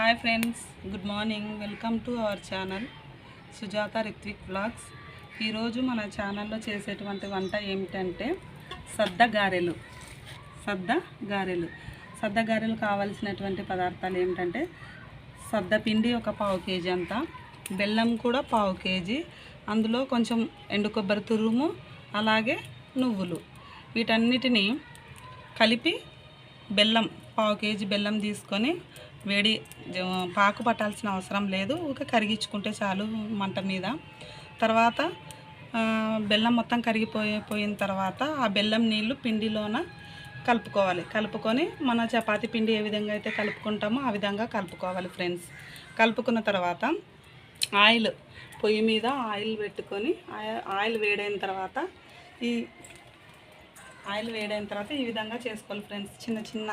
Hi friends, good morning. Welcome to our channel Sujatha Ritvik vlogs. ఈరోజు మన ఛానల్లో చేసేటువంటి వంట ఏమిటంటే సద్ద గారెలు. సద్ద గారెలు కావాల్సినటువంటి పదార్థాలు ఏమిటంటే సద్ద పిండి ఒక పావు కేజీ అంత, బెల్లం కూడా పావు కేజీ, అందులో కొంచెం ఎండు కొబ్బరి తురుము, అలాగే నువ్వులు, వీటన్నిటినీ కలిపి బెల్లం పావు కేజీ బెల్లం తీసుకొని వేడి పాకు పట్టాల్సిన అవసరం లేదు, ఊక కరిగించుకుంటే చాలు మంట మీద. తర్వాత బెల్లం మొత్తం కరిగిపోయిన తర్వాత ఆ బెల్లం నీళ్ళు పిండిలోన కలుపుకొని మన చపాతీ పిండి ఏ విధంగా అయితే కలుపుకుంటామో ఆ విధంగా కలుపుకోవాలి ఫ్రెండ్స్. కలుపుకున్న తర్వాత పొయ్యి మీద ఆయిల్ పెట్టుకొని ఆయిల్ వేడైన తర్వాత ఈ విధంగా చేసుకోవాలి ఫ్రెండ్స్. చిన్న చిన్న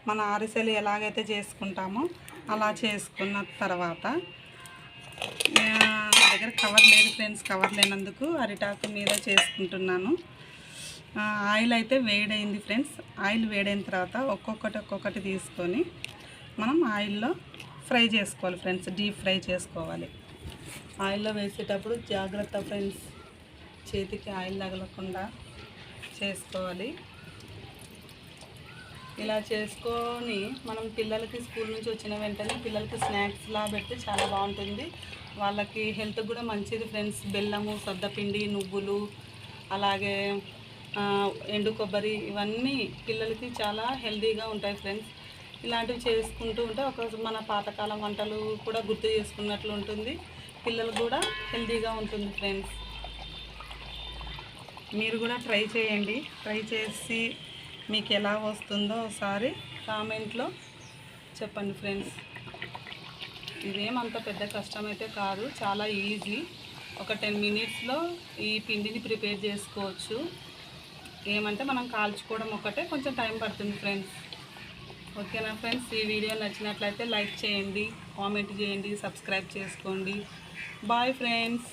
మన అరిసెలు ఎలాగైతే చేసుకుంటామో అలా చేసుకున్న తర్వాత నా దగ్గర కవర్ లేదు ఫ్రెండ్స్, కవర్ లేనందుకు అరిటాకు మీద చేసుకుంటున్నాను. ఆయిల్ అయితే వేడైంది ఫ్రెండ్స్. ఆయిల్ వేడైన తర్వాత ఒక్కొక్కటి తీసుకొని మనం ఆయిల్లో ఫ్రై చేసుకోవాలి ఫ్రెండ్స్, డీప్ ఫ్రై చేసుకోవాలి. ఆయిల్లో వేసేటప్పుడు జాగ్రత్త ఫ్రెండ్స్, చేతికి ఆయిల్ తగలకుండా చేసుకోవాలి. ఇలా చేసుకొని మనం పిల్లలకి స్కూల్ నుంచి వచ్చిన వెంటనే పిల్లలకి స్నాక్స్లా పెడితే చాలా బాగుంటుంది. వాళ్ళకి హెల్త్ కూడా మంచిది ఫ్రెండ్స్. బెల్లము, సద్దపిండి, నువ్వులు, అలాగే ఎండు కొబ్బరి, ఇవన్నీ పిల్లలకి చాలా హెల్తీగా ఉంటాయి ఫ్రెండ్స్. ఇలాంటివి చేసుకుంటూ ఉంటే మన పాతకాలం వంటలు కూడా గుర్తు చేసుకున్నట్లు ఉంటుంది, పిల్లలు కూడా హెల్తీగా ఉంటుంది ఫ్రెండ్స్. మీరు కూడా ట్రై చేయండి. ట్రై చేసి మీకు ఎలా వస్తుందో ఒకసారి కామెంట్లో చెప్పండి ఫ్రెండ్స్. ఇదేమంత పెద్ద కష్టమైతే కాదు, చాలా ఈజీ. ఒక 10 మినిట్స్లో ఈ పిండిని ప్రిపేర్ చేసుకోవచ్చు. ఏమంటే మనం కాల్చుకోవడం ఒకటే కొంచెం టైం పడుతుంది ఫ్రెండ్స్. ఓకేనా ఫ్రెండ్స్? ఈ వీడియో నచ్చినట్లయితే లైక్ చేయండి, కామెంట్ చేయండి, సబ్స్క్రైబ్ చేసుకోండి. Bye friends.